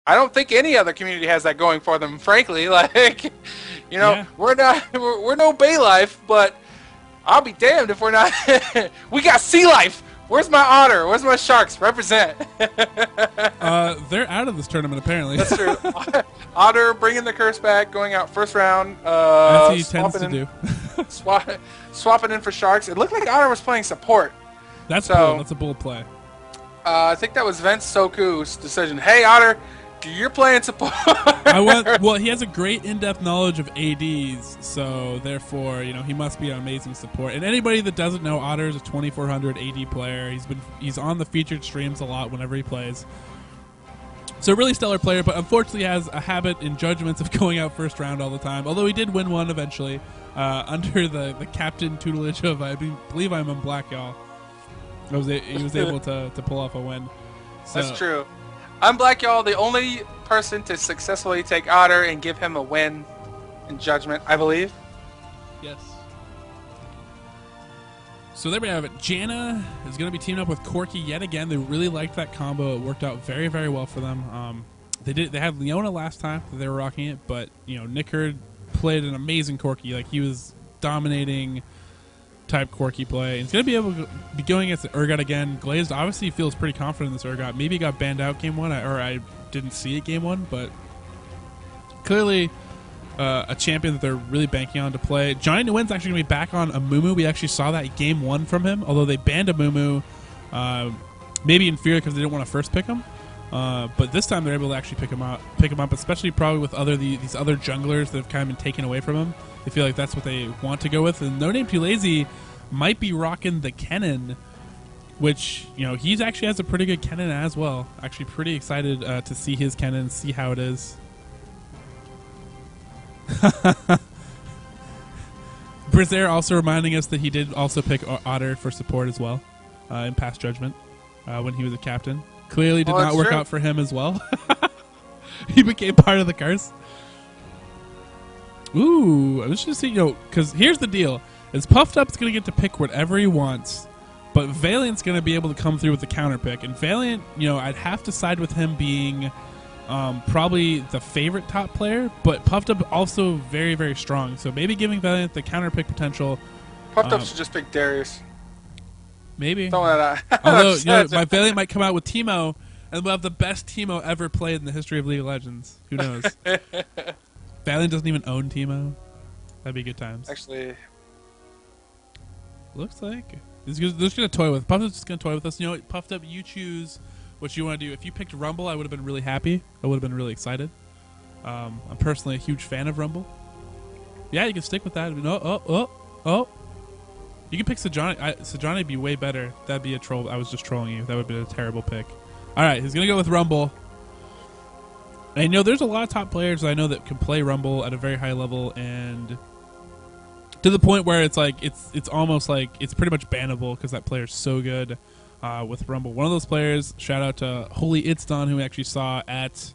I don't think any other community has that going for them, frankly. Like, you know, we're no Bay Life, but I'll be damned if we're not. We got Sea Life. Where's my otter? Where's my sharks? Represent. They're out of this tournament, apparently. That's true. Otter bringing the curse back, going out first round. As he tends to do. Swapping in for sharks. It looked like Otter was playing support. That's cool. That's a bold play. I think that was Vince Soku's decision. Hey, Otter, you're playing support. Well, he has a great in-depth knowledge of ADs, so therefore, you know, he must be an amazing support. And anybody that doesn't know, Otter is a 2400 AD player. He's on the featured streams a lot whenever he plays. So a really stellar player, but unfortunately has a habit in judgments of going out first round all the time. Although he did win one eventually, under the captain tutelage of, I believe I'm in black, y'all. He was able to pull off a win. So. That's true. I'm Black Y'all, the only person to successfully take Otter and give him a win in Judgment, I believe. Yes. So there we have it. Janna is going to be teaming up with Corki yet again. They really liked that combo. It worked out very, very well for them. They had Leona last time that they were rocking it, but you know, Nick Hurd played an amazing Corki. Like, he was dominating type Corki play. He's going to be able to be going against the Urgot again. Glazed obviously feels pretty confident in this Urgot. Maybe he got banned out game one, or I didn't see it game one, but clearly a champion that they're really banking on to play. Johnny Nguyen's actually going to be back on Amumu. We actually saw that game one from him, although they banned Amumu, maybe in fear because they didn't want to first pick him. But this time they're able to actually pick him up, especially probably with these other junglers that have kind of been taken away from him. They feel like that's what they want to go with. And No Name Too Lazy might be rocking the Kennen, which, you know, he actually has a pretty good Kennen as well. Actually pretty excited to see his Kennen, see how it is. Brazier also reminding us that he did also pick Otter for support as well in past Judgment when he was a captain. Clearly did not work out for him as well. He became part of the curse. Ooh, I was just saying, you know, because here's the deal: is Puffed Up's going to get to pick whatever he wants, but Valiant's going to be able to come through with the counter pick. And Valiant, you know, I'd have to side with him being probably the favorite top player, but Puffed Up also very, very strong. So maybe giving Valiant the counter pick potential. Puffed Up should just pick Darius. Maybe. Although, you know, my Valiant might come out with Teemo, and we'll have the best Teemo ever played in the history of League of Legends. Who knows? Valiant doesn't even own Teemo. That'd be good times. Actually, looks like they're just gonna toy with. Puffed Up's just gonna toy with us. You know what, Puffed Up, you choose what you want to do. If you picked Rumble, I would have been really happy. I would have been really excited. I'm personally a huge fan of Rumble. Yeah, you can stick with that. Oh. You can pick Sejani. Sejani would be way better. That'd be a troll. I was just trolling you. That would be a terrible pick. All right, he's gonna go with Rumble. And, you know, there's a lot of top players I know that can play Rumble at a very high level, and to the point where it's like it's almost like it's pretty much bannable because that player's so good with Rumble. One of those players, shout out to Holy Itsdon, who we actually saw at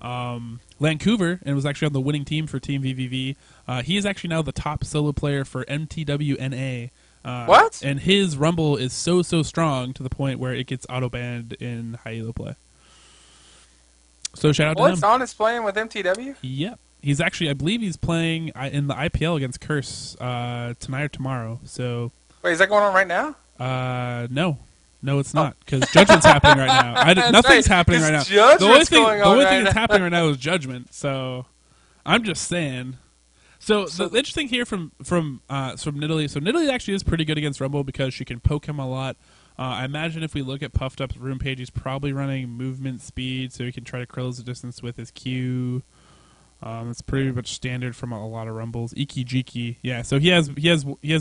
Vancouver and was actually on the winning team for Team VVV. He is actually now the top solo player for MTWNA. What? And his Rumble is so strong to the point where it gets auto-banned in high elo play. So shout out to him. Itsdon is playing with MTW? Yep. He's actually, I believe he's playing in the IPL against Curse tonight or tomorrow. So wait, is that going on right now? No, it's not, because Judgment's happening right now. Nothing's happening right now. The only thing that's happening right now is Judgment. So I'm just saying. So the interesting here from Nidalee. So Nidalee actually is pretty good against Rumble because she can poke him a lot. I imagine if we look at Puffed Up's room page, he's probably running movement speed, so he can try to close the distance with his Q. It's pretty much standard from a lot of Rumbles. Iki Jiki, yeah. So he has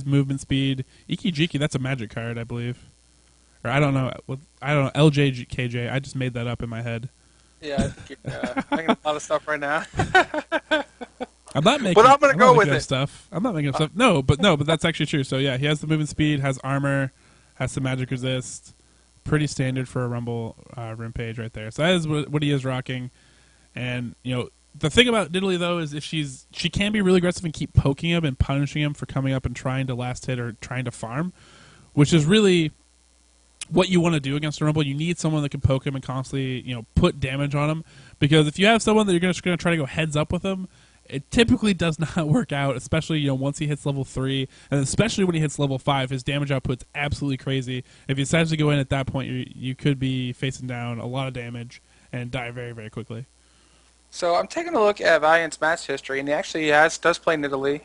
movement speed. Iki Jiki, that's a magic card, I believe. Or I don't know. LJKJ. I just made that up in my head. Yeah, I think you're making a lot of stuff right now. I'm not making. But I'm gonna go with it. Stuff. I'm not making up stuff. No, but that's actually true. So yeah, he has the movement speed, has armor, has some magic resist. Pretty standard for a Rumble room page right there. So that is what he is rocking. And you know, the thing about Nidalee though is if she can be really aggressive and keep poking him and punishing him for coming up and trying to last hit or trying to farm, which is really what you want to do against a Rumble. You need someone that can poke him and constantly, you know, put damage on him. Because if you have someone that you're just going to try to go heads up with him, it typically does not work out, especially once he hits level 3, and especially when he hits level 5, his damage output's absolutely crazy. If he decides to go in at that point, you could be facing down a lot of damage and die very, very quickly. So I'm taking a look at Valiant's match history, and he actually does play Nidalee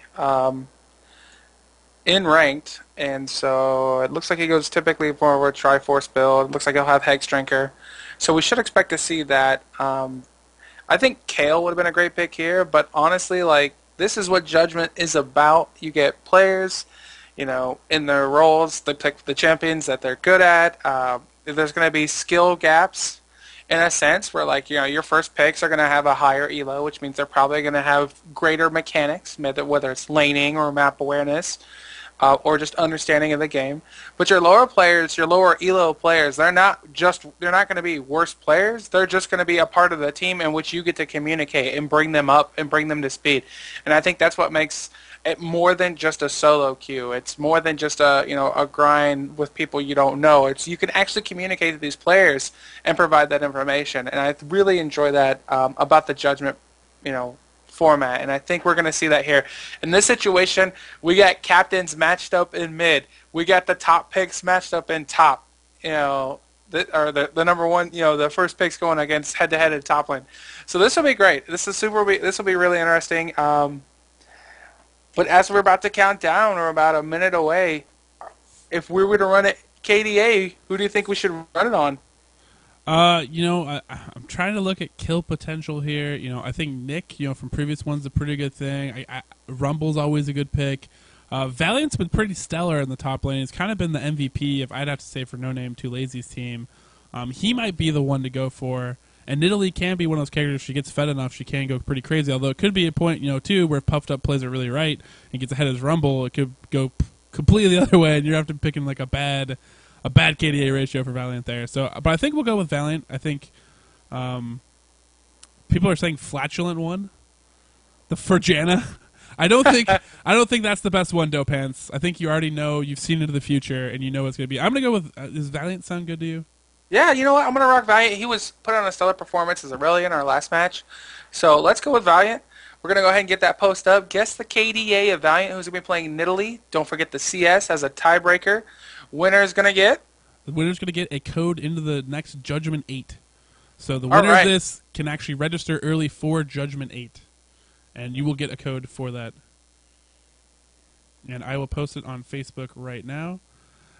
in ranked, and so it looks like he goes typically more of a Triforce build. It looks like he'll have Hex Drinker, so we should expect to see that. I think Kale would have been a great pick here, but honestly, like, this is what Judgment is about. You get players, in their roles, they pick the champions that they're good at. There's going to be skill gaps, in a sense, where, like, your first picks are going to have a higher elo, which means they're probably going to have greater mechanics, whether it's laning or map awareness, or just understanding of the game. But your lower players, your lower elo players, they're not going to be worse players. They're just going to be a part of the team in which you get to communicate and bring them up and bring them to speed. And I think that's what makes it more than just a solo queue. It's more than just a grind with people you don't know. It's you can actually communicate to these players and provide that information. And I really enjoy that about the Judgment, format, and I think we're going to see that here. In this situation, we got captains matched up in mid. We got the top picks matched up in top. The number one, the first picks going against head-to-head in top lane. So this will be great. This will be really interesting. But as we're about to count down, we're about a minute away. If we were to run it KDA, who do you think we should run it on? I'm trying to look at kill potential here. I think Nick, from previous ones, is a pretty good thing. Rumble's always a good pick. Valiant's been pretty stellar in the top lane. He's kind of been the MVP, if I'd have to say, for No Name Too Lazy's team. He might be the one to go for. And Nidalee can be one of those characters. If she gets fed enough, she can go pretty crazy. Although it could be a point, too, where Puffed Up plays it really right and gets ahead of his Rumble. It could go completely the other way, and you're have to picking like a bad KDA ratio for Valiant there. So, but I think we'll go with Valiant. I think people are saying Flatulent one, for Janna. I don't think that's the best one, Dopants. I think you already know, you've seen into the future, and you know what's going to be. I'm going to go with. Does Valiant sound good to you? Yeah, you know what? I'm going to rock Valiant. He was put on a stellar performance as Aurelion in our last match, so let's go with Valiant. We're going to go ahead and get that post up. Guess the KDA of Valiant, who's going to be playing Nidalee. Don't forget the CS as a tiebreaker. Winner's going to get? The winner's going to get a code into the next Judgment 8. So the winner of this can actually register early for Judgment 8. And you will get a code for that. And I will post it on Facebook right now.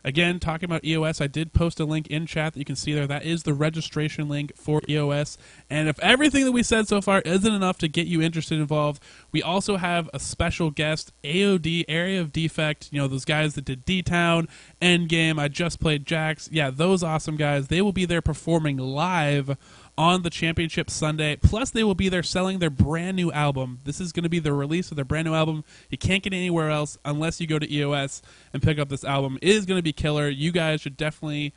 Again, talking about EOS, I did post a link in chat that you can see there. That is the registration link for EOS. And if everything that we said so far isn't enough to get you interested and involved, we also have a special guest, AOD, Area of Defect. Those guys that did D-Town, Endgame, I just played Jax. Yeah, those awesome guys. They will be there performing live on the Championship Sunday. Plus, they will be there selling their brand new album. This is going to be the release of their brand new album. You can't get it anywhere else unless you go to EOS and pick up this album. It is going to be killer. You guys should definitely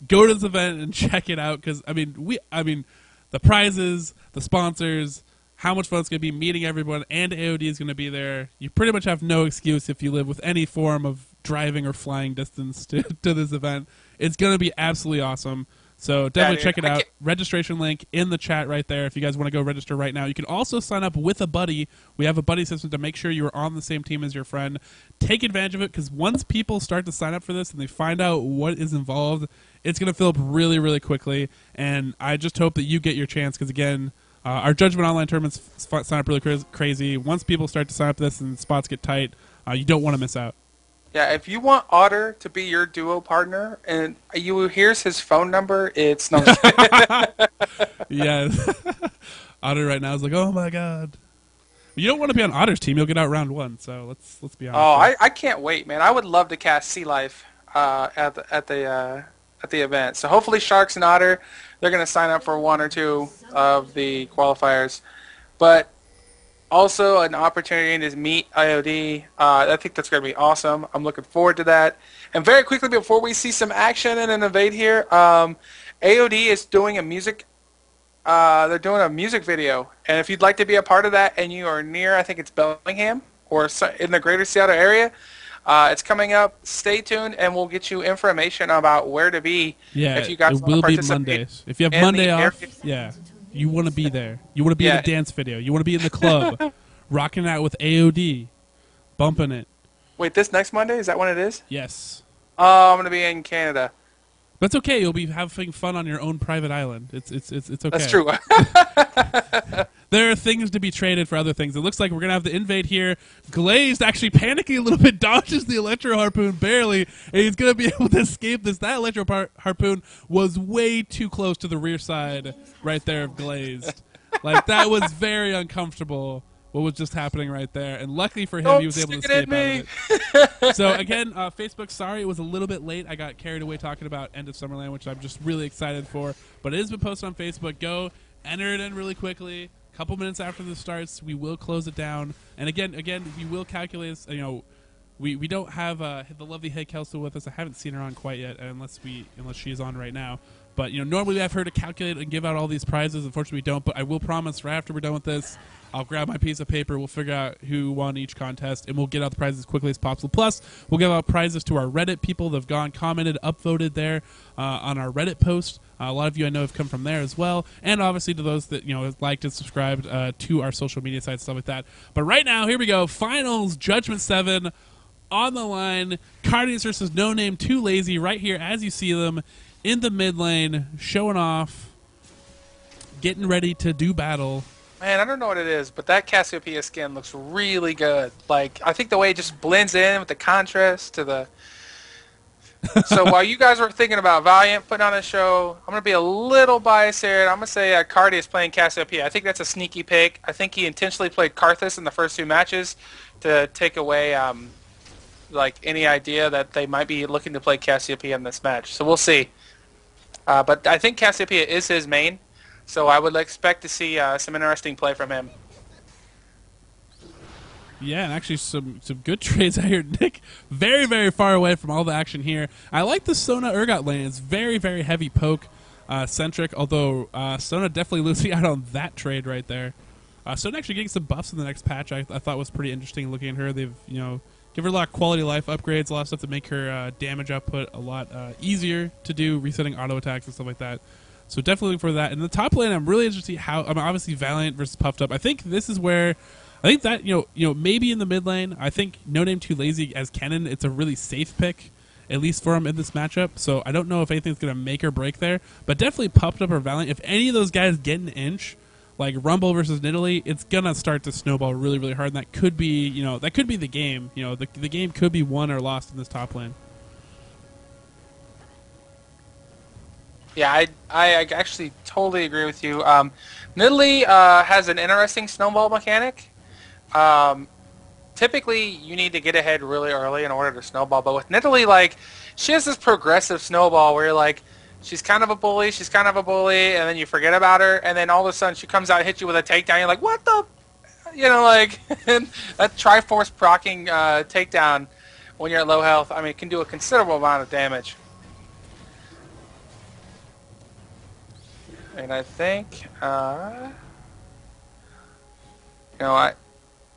go to this event and check it out because, the prizes, the sponsors, how much fun it's going to be meeting everyone, and AOD is going to be there. You pretty much have no excuse if you live with any form of driving or flying distance to this event. It's going to be absolutely awesome. So definitely check it out. Registration link in the chat right there if you guys want to go register right now. You can also sign up with a buddy. We have a buddy system to make sure you are on the same team as your friend. Take advantage of it because once people start to sign up for this and they find out what is involved, it's going to fill up really, really quickly. And I just hope that you get your chance because, again, our Judgment Online tournaments sign up really crazy. Once people start to sign up for this and spots get tight, you don't want to miss out. Yeah, if you want Otter to be your duo partner, and here's his phone number, it's no. Yeah, Otter right now is like, oh my god. You don't want to be on Otter's team; you'll get out round 1. So let's be honest. Oh, I can't wait, man! I would love to cast Sea Life at the event. So hopefully, Sharks and Otter, they're going to sign up for 1 or 2 of the qualifiers, but. Also, an opportunity to meet IOD. I think that's going to be awesome. I'm looking forward to that. And very quickly, before we see some action and an evade here, AOD is doing a music. They're doing a music video, and if you'd like to be a part of that, and you are near, I think it's Bellingham or in the greater Seattle area, it's coming up. Stay tuned, and we'll get you information about where to be. Yeah, if you guys it will be Mondays. If you have Monday off, yeah. You want to be there. You want to be in Yeah. a dance video. You want to be in the club, rocking out with AOD, bumping it. Wait, this next Monday? Is that when it is? Yes. Oh, I'm going to be in Canada. That's okay. You'll be having fun on your own private island. It's okay. That's true. There are things to be traded for other things. It looks like we're going to have the invade here. Glazed actually panicking a little bit, dodges the electro harpoon barely, and he's going to be able to escape this. That electro harpoon was way too close to the rear side right there of Glazed. Like, that was very uncomfortable, what was just happening right there. And luckily for him, he was able to escape out of it. So, again, Facebook, sorry it was a little bit late. I got carried away talking about End of Summerland, which I'm just really excited for. But it has been posted on Facebook. Go enter it in really quickly. Couple minutes after this starts, we will close it down. And again, we will calculate. We don't have the lovely Hey Kelso with us. I haven't seen her on quite yet, unless she is on right now. But normally we have her to calculate and give out all these prizes. Unfortunately, we don't. But I will promise, right after we're done with this, I'll grab my piece of paper. We'll figure out who won each contest, and we'll get out the prizes as quickly as possible. Plus, we'll give out prizes to our Reddit people that have gone, commented, upvoted there on our Reddit post. A lot of you I know have come from there as well, and obviously to those that have liked and subscribed to our social media sites, stuff like that. But right now, here we go. Finals, Judgment 7 on the line. Cardians versus No Name Too Lazy right here as you see them in the mid lane, showing off, getting ready to do battle. Man, I don't know what it is, but that Cassiopeia skin looks really good. Like, I think the way it just blends in with the contrast to the... So while you guys were thinking about Valiant putting on a show, I'm going to be a little biased here. I'm going to say Cardi is playing Cassiopeia. I think that's a sneaky pick. I think he intentionally played Karthus in the first two matches to take away like any idea that they might be looking to play Cassiopeia in this match. So we'll see. But I think Cassiopeia is his main, so I would expect to see some interesting play from him. Yeah, and actually some good trades out here. Nick, very, very far away from all the action here. I like the Sona Urgot lane. It's very, very heavy poke centric, although Sona definitely losing out on that trade right there. Sona actually getting some buffs in the next patch I thought was pretty interesting looking at her. They've, give her a lot of quality of life upgrades, a lot of stuff to make her damage output a lot easier to do, resetting auto attacks and stuff like that. So definitely looking for that. In the top lane, I'm really interested to see how, obviously Valiant versus Puffed Up. I think this is where, I think that, maybe in the mid lane, I think No Name Too Lazy as Kennen, it's a really safe pick, at least for him in this matchup. So I don't know if anything's going to make or break there, but definitely Puffed Up or Valiant. If any of those guys get an inch, like Rumble versus Nidalee, it's going to start to snowball really, really hard, and that could be, that could be the game. The game could be won or lost in this top lane. Yeah, I actually totally agree with you. Nidalee has an interesting snowball mechanic. Typically, you need to get ahead really early in order to snowball, but with Nidalee, like, she has this progressive snowball where you're like, she's kind of a bully, and then you forget about her, and then all of a sudden she comes out and hits you with a takedown, you're like, what the... and that Triforce proccing takedown when you're at low health, I mean, it can do a considerable amount of damage. And I think,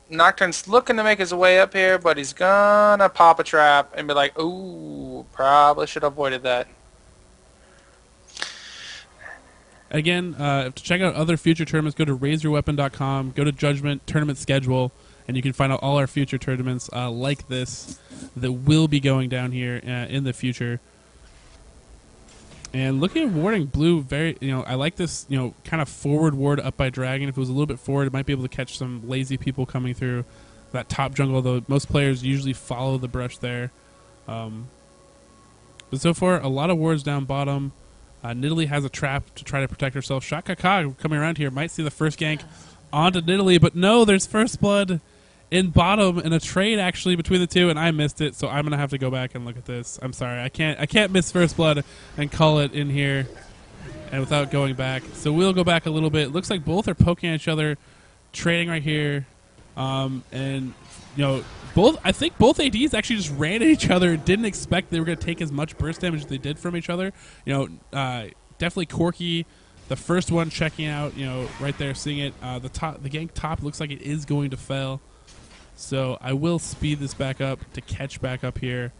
Nocturne's looking to make his way up here, but he's gonna pop a trap and be like, ooh, probably should have avoided that. Again, to check out other future tournaments, go to RaiseYourWeapon.com, go to Judgment Tournament Schedule, and you can find out all our future tournaments like this that will be going down here in the future. And looking at warding, blue, very, I like this, kind of forward ward up by Dragon. If it was a little bit forward, it might be able to catch some lazy people coming through that top jungle, although most players usually follow the brush there. But so far, a lot of wards down bottom. Nidalee has a trap to try to protect herself. Shaka coming around here might see the first gank onto Nidalee, but no, there's first blood in bottom in a trade actually between the two, and I missed it, so I'm gonna have to go back and look at this. I'm sorry, I can't miss first blood and call it in here and without going back. So we'll go back a little bit. Looks like both are poking at each other, trading right here, and I think both ADs actually just ran at each other and didn't expect they were going to take as much burst damage as they did from each other. Definitely Corky, the first one checking out, right there, seeing it. The gank top looks like it is going to fail. So I will speed this back up to catch back up here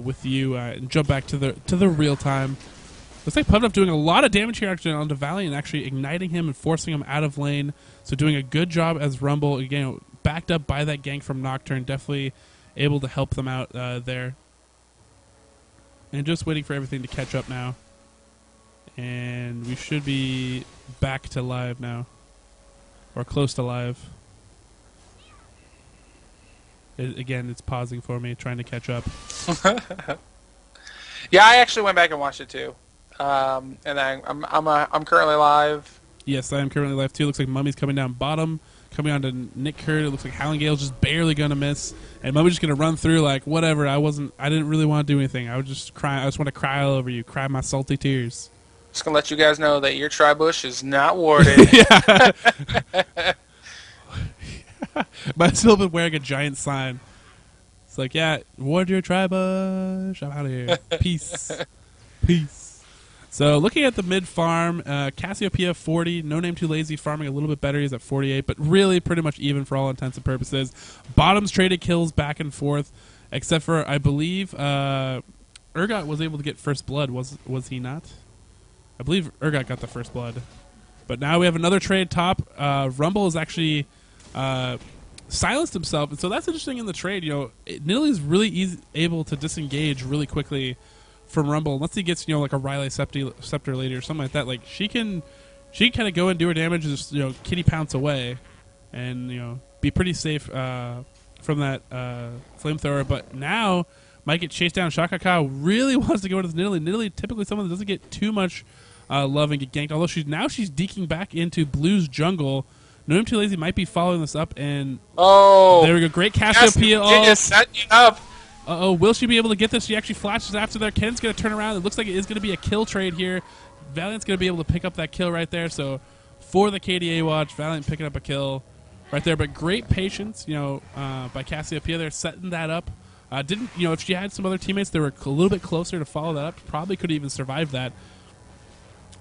with you and jump back to the real time. Looks like Puffed Up doing a lot of damage here actually onto Valiant, actually igniting him and forcing him out of lane. So doing a good job as Rumble, again, backed up by that gank from Nocturne, definitely able to help them out there. And just waiting for everything to catch up now. And we should be back to live now. Or close to live. Again, it's pausing for me, trying to catch up. Yeah, I actually went back and watched it too. And I'm currently live. Yes, I am currently live too. Looks like Mummy's coming down bottom, coming on to Nick Hurd. It looks like Howling Gale's just barely gonna miss, and Mummy's just gonna run through like whatever. I didn't really want to do anything. I would just cry. I just want to cry all over you, cry my salty tears. Just gonna let you guys know that your tri-bush is not warded. Yeah. But I've still been wearing a giant sign. It's like, yeah, ward your tri-bush. I'm out of here. Peace. Peace. So looking at the mid farm, Cassiopeia 40, No Name Too Lazy farming a little bit better. He's at 48, but really pretty much even for all intents and purposes. Bottom's traded kills back and forth, except for, I believe, Urgot was able to get first blood. Was he not? I believe Urgot got the first blood. But now we have another trade top. Rumble is actually silenced himself, and so that's interesting in the trade. You know, Nidalee really able to disengage really quickly from Rumble unless he gets, you know, like a Riley Scepter Lady or something like that. Like she can kind of go and do her damage and just, you know, kitty pounce away, and, you know, be pretty safe from that flamethrower. But now might get chased down. Shaka Kao really wants to go into Nidalee. Nidalee typically someone that doesn't get too much love and get ganked. Although she's deking back into Blue's jungle. No Name Too Lazy might be following this up, and there we go. Great Cassiopeia. Up. Uh-oh, will she be able to get this? She actually flashes after there. Ken's going to turn around. It looks like it is going to be a kill trade here. Valiant's going to be able to pick up that kill right there. So for the KDA watch, Valiant picking up a kill right there. But great patience, you know, by Cassiopeia there, setting that up. Didn't, you know, if she had some other teammates that were a little bit closer to follow that up, probably could even survive that.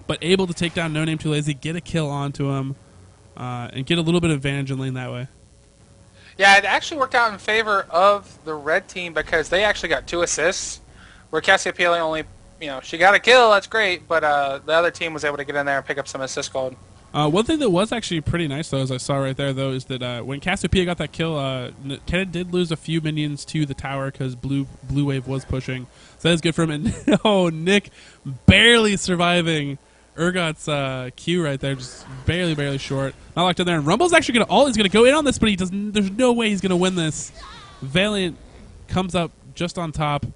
But able to take down No Name Too Lazy, get a kill onto him, and get a little bit of advantage in lane that way. Yeah, it actually worked out in favor of the red team because they actually got 2 assists, where Cassiopeia only, you know, she got a kill, that's great, but the other team was able to get in there and pick up some assist gold. One thing that was actually pretty nice, though, as I saw right there, though, is that when Cassiopeia got that kill, Kennen did lose a few minions to the tower because Blue Wave was pushing. So that is good for him. And oh, Nick barely surviving Urgot's Q right there, just barely short. Not locked in there. And Rumble's actually he's gonna go in on this, but he doesn't. There's no way he's gonna win this. Valiant comes up just on top.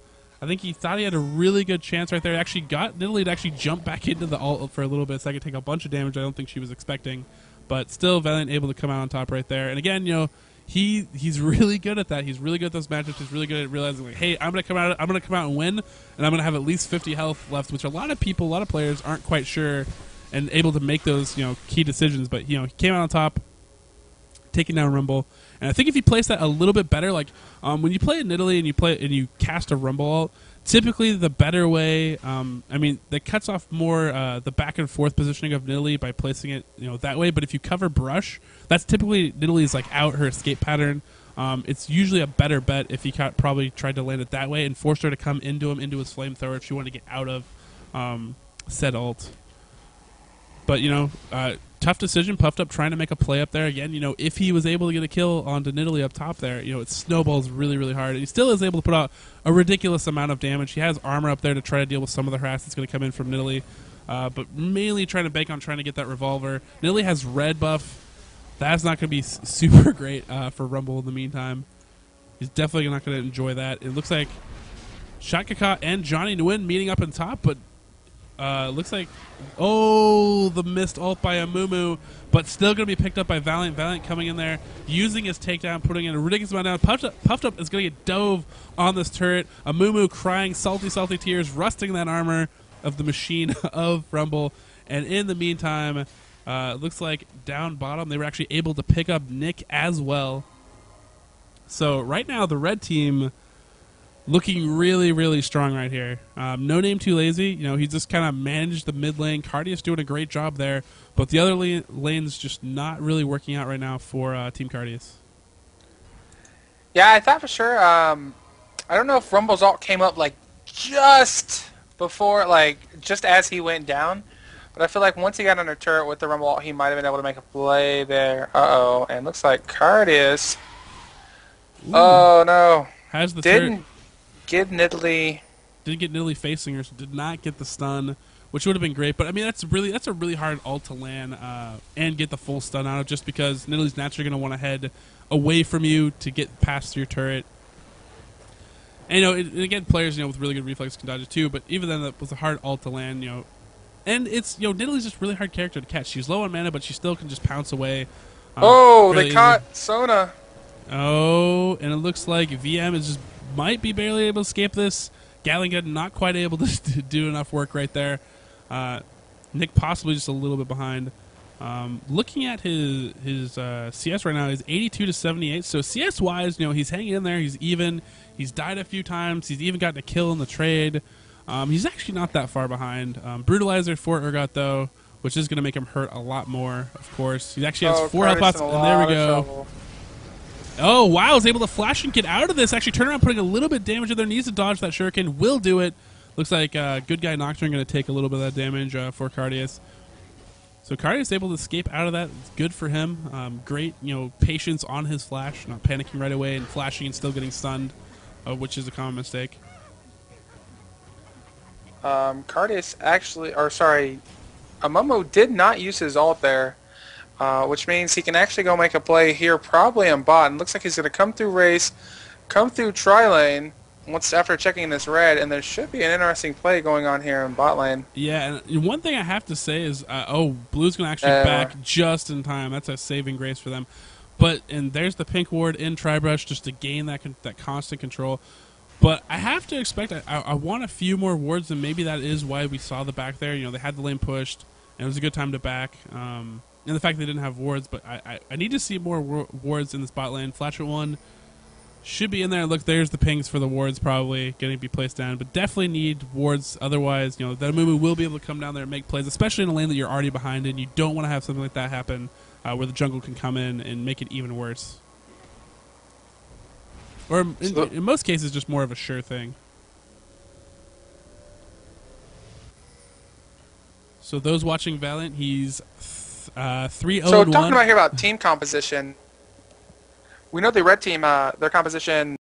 I think he thought he had a really good chance right there. Actually got Nidalee to actually jump back into the ult for a little bit, so I could take a bunch of damage I don't think she was expecting. But still, Valiant able to come out on top right there. And again, you know, he's really good at that. He's really good at those matchups. He's really good at realizing, like, hey, I'm gonna come out and win, and I'm gonna have at least 50 health left, which a lot of players aren't quite sure and able to make those, you know, key decisions. But, you know, he came out on top, taking down Rumble. And I think if you place that a little bit better, like when you play a Nidalee and you cast a Rumble ult, typically the better way, I mean, that cuts off more the back and forth positioning of Nidalee by placing it, you know, that way. But if you cover brush, that's typically Nidalee's like out her escape pattern. It's usually a better bet if he probably tried to land it that way and forced her to come into his flamethrower if she wanted to get out of said ult. But, you know, tough decision. Puffed Up trying to make a play up there. Again, you know, if he was able to get a kill onto Nidalee up top there, you know, it snowballs really hard. And he still is able to put out a ridiculous amount of damage. He has armor up there to try to deal with some of the harass that's going to come in from Nidalee. But mainly trying to bank on trying to get that revolver. Nidalee has red buff. That's not going to be super great for Rumble in the meantime. He's definitely not going to enjoy that. It looks like Shatkaka and Johnny Nguyen meeting up on top, but looks like, the missed ult by Amumu, but still going to be picked up by Valiant. Valiant coming in there, using his takedown, putting in a ridiculous amount down. Puffed Up is going to get dove on this turret. Amumu crying salty tears, rusting that armor of the machine of Rumble. And in the meantime, looks like down bottom, they were actually able to pick up Nick as well. So right now, the red team looking really strong right here. No Name Too Lazy. You know, he just kind of managed the mid lane. Cardius doing a great job there, but the other lane's just not really working out right now for Team Cardius. Yeah, I thought for sure. I don't know if Rumble's ult came up like just before, like, just as he went down. But I feel like once he got under turret with the rumble, he might have been able to make a play there. Uh-oh. And looks like Cardius. Oh, no. Has the Didn't get Nidalee. Didn't get Nidalee facing her, so did not get the stun, which would have been great. But, I mean, that's a really hard ult to land and get the full stun out of, just because Nidalee's naturally going to want to head away from you to get past your turret. And, again, players, with really good reflex can dodge it too, but even then, that was a hard ult to land, And it's, Nidalee's just a really hard character to catch. She's low on mana, but she still can just pounce away. They caught Sona. Oh, and it looks like VM might be barely able to escape this. Gallagher not quite able to do enough work right there. Nick possibly just a little bit behind. Looking at his CS right now is 82 to 78. So CS wise, he's hanging in there. He's even. He's died a few times. He's even gotten a kill in the trade. He's actually not that far behind. Brutalizer for Urgot though, which is going to make him hurt a lot more. Of course, he actually has 4 health pots, and there we go. Oh wow, is able to flash and get out of this. Actually, turn around, putting a little bit of damage in there. Needs to dodge that shuriken. Will do it. Looks like good guy Nocturne going to take a little bit of that damage for Cardius. So Cardius able to escape out of that. It's good for him. Great, patience on his flash, not panicking right away and flashing and still getting stunned, which is a common mistake. Cardius actually, Amomo did not use his ult there, which means he can actually go make a play here, probably on bot. And looks like he's going to come through race, come through tri-lane, after checking this red, and there should be an interesting play going on here in bot lane. Yeah, and one thing I have to say is, Blue's going to actually back just in time. That's a saving grace for them. And there's the pink ward in Tribrush just to gain that constant control. But I have to expect, I want a few more wards, and maybe that is why we saw the back there. They had the lane pushed, and it was a good time to back. And the fact they didn't have wards, but I need to see more wards in this bot lane. Flash at 1 should be in there. Look, there's the pings for the wards probably going to be placed down, but definitely need wards. Otherwise, that Amumu will be able to come down there and make plays, especially in a lane that you're already behind in. You don't want to have something like that happen where the jungle can come in and make it even worse. Or in most cases, just more of a sure thing. So those watching Valiant, he's 3-0-1. So talking about here about team composition, we know the red team, their composition